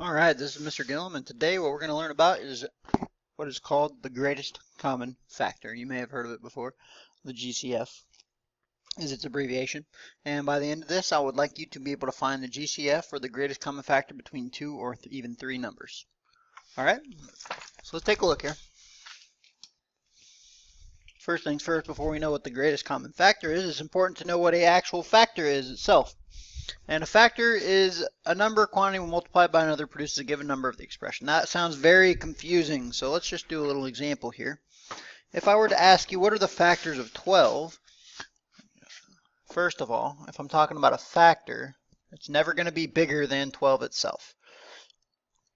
Alright, this is Mr. Gillum, and today what we're going to learn about is what is called the greatest common factor. You may have heard of it before. The GCF is its abbreviation. And by the end of this, I would like you to be able to find the GCF, or the greatest common factor, between two or even three numbers. Alright, so let's take a look here. First things first, before we know what the greatest common factor is, it's important to know what an actual factor is itself. And a factor is a number quantity when multiplied by another produces a given number of the expression. That sounds very confusing, so let's just do a little example here. If I were to ask you what are the factors of 12, first of all, if I'm talking about a factor, it's never going to be bigger than 12 itself.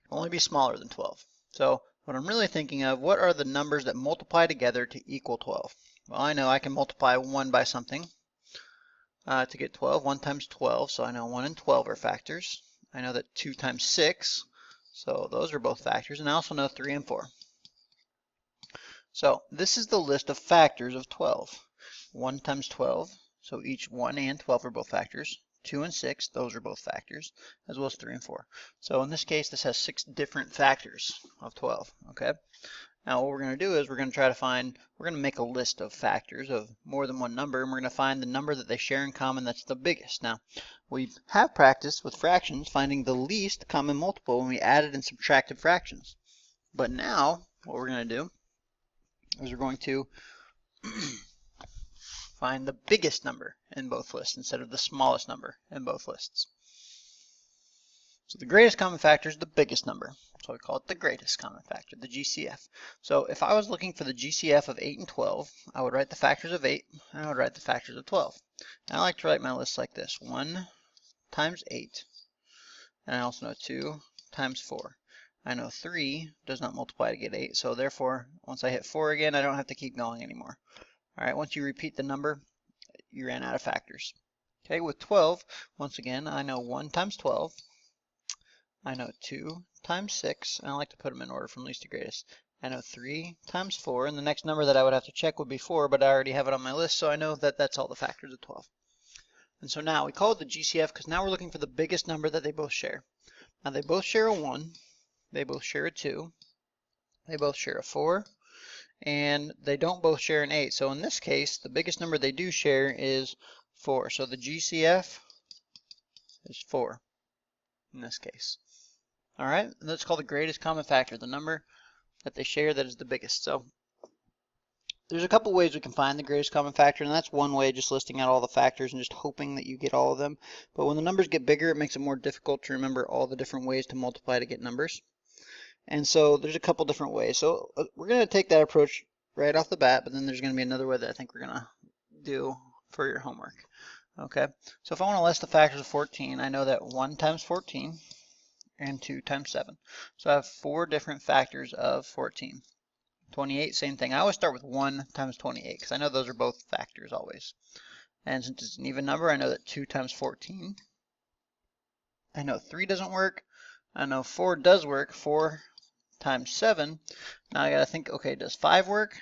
It'll only be smaller than 12. So what I'm really thinking of, what are the numbers that multiply together to equal 12? Well, I know I can multiply 1 by something. To get 12, 1 times 12, so I know 1 and 12 are factors. I know that 2 times 6, so those are both factors, and I also know 3 and 4. So this is the list of factors of 12. 1 times 12, so each 1 and 12 are both factors. 2 and 6, those are both factors, as well as 3 and 4. So in this case, this has 6 different factors of 12, okay? Now what we're going to do is we're going to make a list of factors of more than one number, and we're going to find the number that they share in common that's the biggest. Now, we have practiced with fractions finding the least common multiple when we added and subtracted fractions. But now, what we're going to do is we're going to find the biggest number in both lists instead of the smallest number in both lists. So the greatest common factor is the biggest number. So we call it the greatest common factor, the GCF. So if I was looking for the GCF of 8 and 12, I would write the factors of 8, and I would write the factors of 12. And I like to write my list like this: 1 times 8, and I also know 2 times 4. I know 3 does not multiply to get 8, so therefore, once I hit 4 again, I don't have to keep going anymore. Alright, once you repeat the number, you ran out of factors. Okay, with 12, once again, I know 1 times 12. I know 2 times 6, and I like to put them in order from least to greatest. I know 3 times 4, and the next number that I would have to check would be 4, but I already have it on my list, so I know that that's all the factors of 12. And so now we call it the GCF because now we're looking for the biggest number that they both share. Now they both share a 1, they both share a 2, they both share a 4, and they don't both share an 8. So in this case, the biggest number they do share is 4. So the GCF is 4 in this case. Alright, that's called the greatest common factor, the number that they share that is the biggest. So there's a couple ways we can find the greatest common factor, and that's one way, just listing out all the factors and just hoping that you get all of them. But when the numbers get bigger, it makes it more difficult to remember all the different ways to multiply to get numbers. And so there's a couple different ways. So we're going to take that approach right off the bat, but then there's going to be another way that I think we're going to do for your homework. Okay, so if I want to list the factors of 14, I know that 1 times 14 and 2 times 7. So I have 4 different factors of 14. 28, same thing. I always start with 1 times 28 because I know those are both factors always. And since it's an even number, I know that 2 times 14. I know 3 doesn't work. I know 4 does work. 4 times 7. Now I got to think, okay, does 5 work?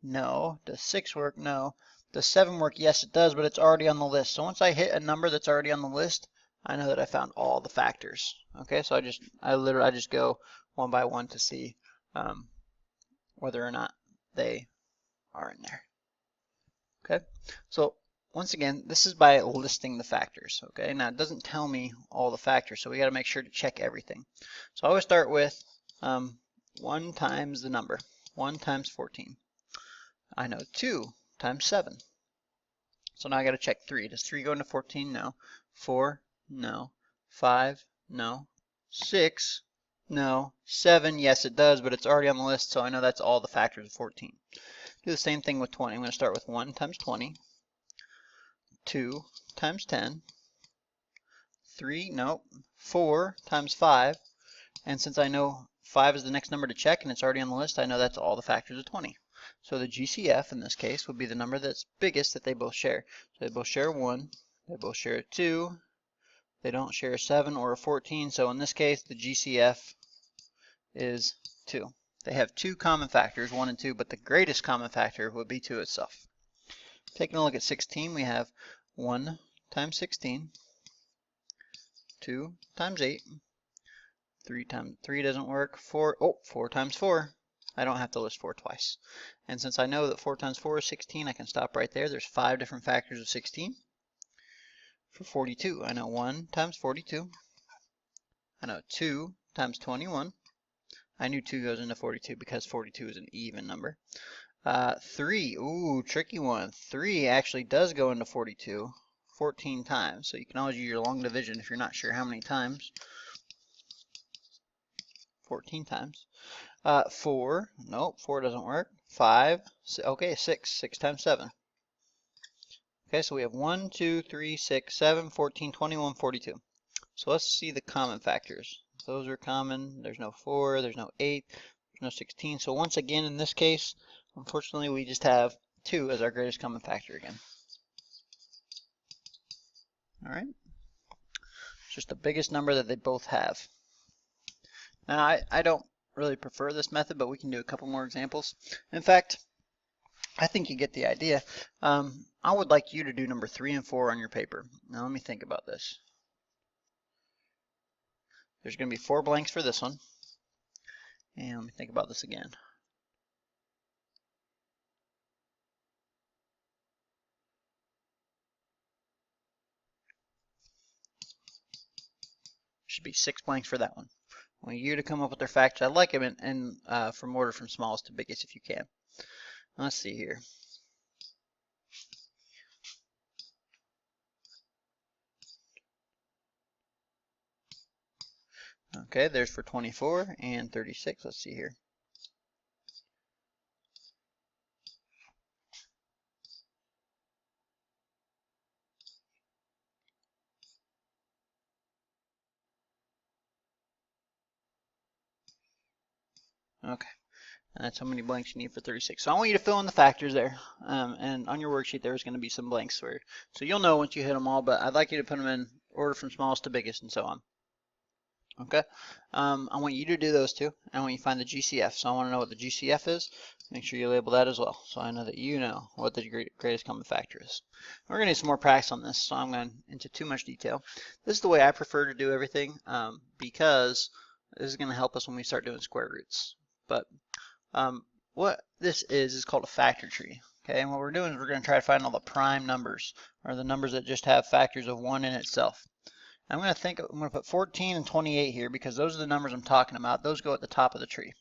No. Does 6 work? No. Does 7 work? Yes, it does, but it's already on the list. So once I hit a number that's already on the list, I know that I found all the factors. Okay, so I just go one by one to see whether or not they are in there. Okay, so once again, this is by listing the factors. Okay, now it doesn't tell me all the factors, so we got to make sure to check everything. So I always start with 1 times the number, 1 times 14. I know 2 times 7. So now I got to check 3. Does 3 go into 14? No. 4? No. 5? No. 6? No. 7? Yes, it does, but it's already on the list, so I know that's all the factors of 14. Do the same thing with 20. I'm going to start with 1 times 20. 2 times 10. 3? Nope. 4 times 5. And since I know 5 is the next number to check and it's already on the list, I know that's all the factors of 20. So the GCF in this case would be the number that's biggest that they both share. So they both share 1, they both share 2, they don't share a 7 or a 14, so in this case the GCF is 2. They have 2 common factors, 1 and 2, but the greatest common factor would be 2 itself. Taking a look at 16, we have 1 times 16, 2 times 8, 3 times 3 doesn't work. 4, oh, 4 times 4. I don't have to list 4 twice. And since I know that 4 times 4 is 16, I can stop right there. There's 5 different factors of 16. For 42, I know 1 times 42. I know 2 times 21. I knew 2 goes into 42 because 42 is an even number. 3, ooh, tricky one. 3 actually does go into 42 14 times. So you can always use your long division if you're not sure how many times. 14 times. 4, nope, 4 doesn't work. 5, okay, 6. 6 times 7. Okay, so we have 1, 2, 3, 6, 7, 14, 21, 42. So let's see the common factors. Those are common. There's no 4, there's no 8, there's no 16. So once again, in this case, unfortunately, we just have 2 as our greatest common factor again. All right. It's just the biggest number that they both have. Now, I don't really prefer this method, but we can do a couple more examples. In fact, I think you get the idea. I would like you to do number 3 and 4 on your paper. Now, let me think about this. There's going to be 4 blanks for this one. And let me think about this again. Should be 6 blanks for that one. I want you to come up with their factors. I like them in from order from smallest to biggest if you can. Let's see here. Okay, there's for 24 and 36. Let's see here. Okay, that's how many blanks you need for 36. So I want you to fill in the factors there. And on your worksheet, there's going to be some blanks for, so you'll know once you hit them all, but I'd like you to put them in order from smallest to biggest and so on. Okay, I want you to do those two. I want you to find the GCF. So I want to know what the GCF is. Make sure you label that as well, so I know that you know what the greatest common factor is. We're going to need some more practice on this, so I'm going into too much detail. This is the way I prefer to do everything because this is going to help us when we start doing square roots. But what this is called a factor tree. Okay, and what we're doing is we're going to try to find all the prime numbers, or the numbers that just have factors of 1 in itself. I'm going to put 14 and 28 here because those are the numbers I'm talking about. Those go at the top of the tree.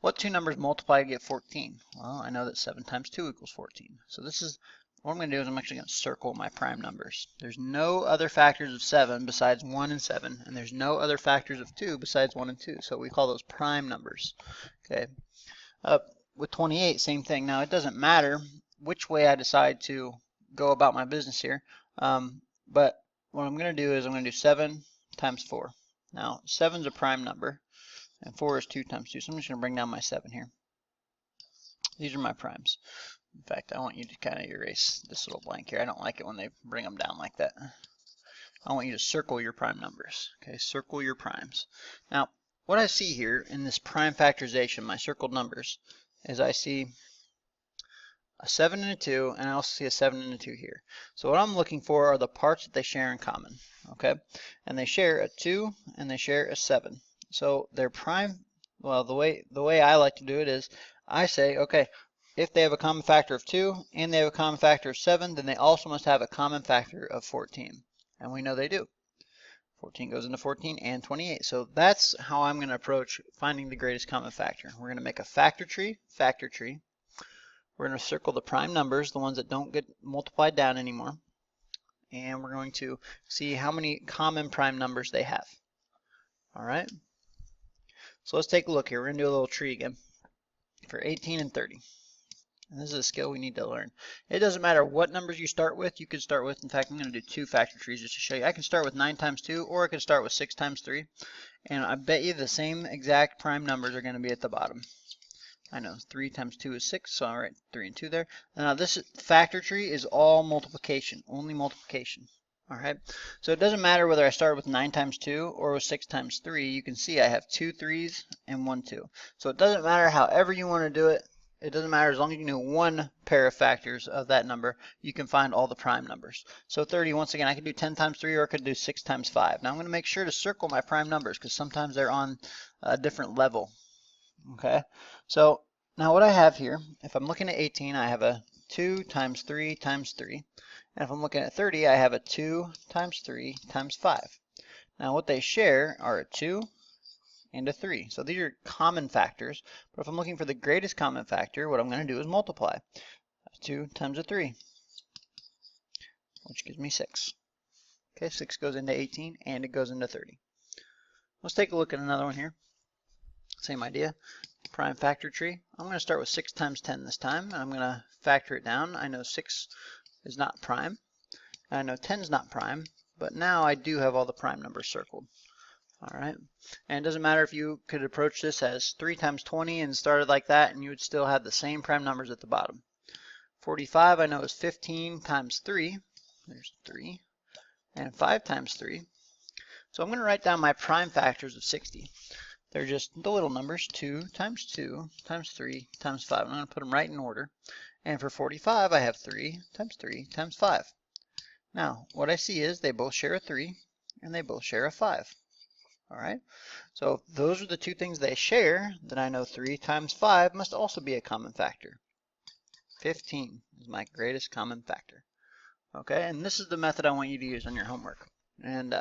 What two numbers multiply to get 14? Well, I know that 7 times 2 equals 14. So this is, what I'm going to do is I'm actually going to circle my prime numbers. There's no other factors of 7 besides 1 and 7, and there's no other factors of 2 besides 1 and 2. So we call those prime numbers. Okay. With 28, same thing. Now, it doesn't matter which way I decide to go about my business here, but what I'm going to do is I'm going to do 7 times 4. Now, 7 is a prime number, and 4 is 2 times 2. So I'm just going to bring down my 7 here. These are my primes. In fact, I want you to kind of erase this little blank here. I don't like it when they bring them down like that. I want you to circle your prime numbers. Okay, circle your primes. Now, what I see here in this prime factorization, my circled numbers, is I see a 7 and a 2, and I also see a 7 and a 2 here. So what I'm looking for are the parts that they share in common, okay? And they share a 2 and they share a 7. So their prime, well, the way I like to do it is I say, okay, if they have a common factor of 2 and they have a common factor of 7, then they also must have a common factor of 14. And we know they do. 14 goes into 14 and 28. So that's how I'm going to approach finding the greatest common factor. We're going to make a factor tree. We're going to circle the prime numbers, the ones that don't get multiplied down anymore. And we're going to see how many common prime numbers they have. All right. So let's take a look here. We're going to do a little tree again for 18 and 30. And this is a skill we need to learn. It doesn't matter what numbers you start with. You could start with, in fact, I'm going to do 2 factor trees just to show you. I can start with 9 times 2, or I can start with 6 times 3. And I bet you the same exact prime numbers are going to be at the bottom. I know 3 times 2 is 6, so I'll write 3 and 2 there. Now this factor tree is all multiplication, only multiplication. All right, so it doesn't matter whether I start with 9 times 2 or with 6 times 3. You can see I have 2 3s and 1 2. So it doesn't matter however you want to do it. it doesn't matter, as long as you know one pair of factors of that number, you can find all the prime numbers. So 30, once again, I could do 10 times 3 or I could do 6 times 5. Now I'm going to make sure to circle my prime numbers because sometimes they're on a different level. Okay, so now what I have here, if I'm looking at 18, I have a 2 times 3 times 3. And if I'm looking at 30, I have a 2 times 3 times 5. Now what they share are a 2 and a 3. So these are common factors, but if I'm looking for the greatest common factor, what I'm going to do is multiply. 2 times a 3, which gives me 6. Okay, 6 goes into 18 and it goes into 30. Let's take a look at another one here. Same idea. Prime factor tree. I'm going to start with 6 times 10 this time, and I'm going to factor it down. I know 6 is not prime. I know 10 is not prime, but now I do have all the prime numbers circled. All right, and it doesn't matter if you could approach this as 3 times 20 and started like that, and you would still have the same prime numbers at the bottom. 45 I know is 15 times 3. There's 3. And 5 times 3. So I'm going to write down my prime factors of 60. They're just the little numbers, 2 times 2 times 3 times 5. I'm going to put them right in order. And for 45, I have 3 times 3 times 5. Now, what I see is they both share a 3 and they both share a 5. All right, so if those are the two things they share, then I know 3 times 5 must also be a common factor. 15 is my greatest common factor. Okay, and this is the method I want you to use on your homework. And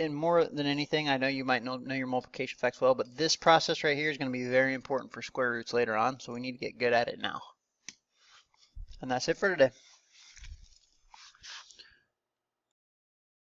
more than anything, I know you might know your multiplication facts well, but this process right here is going to be very important for square roots later on, so we need to get good at it now. And that's it for today.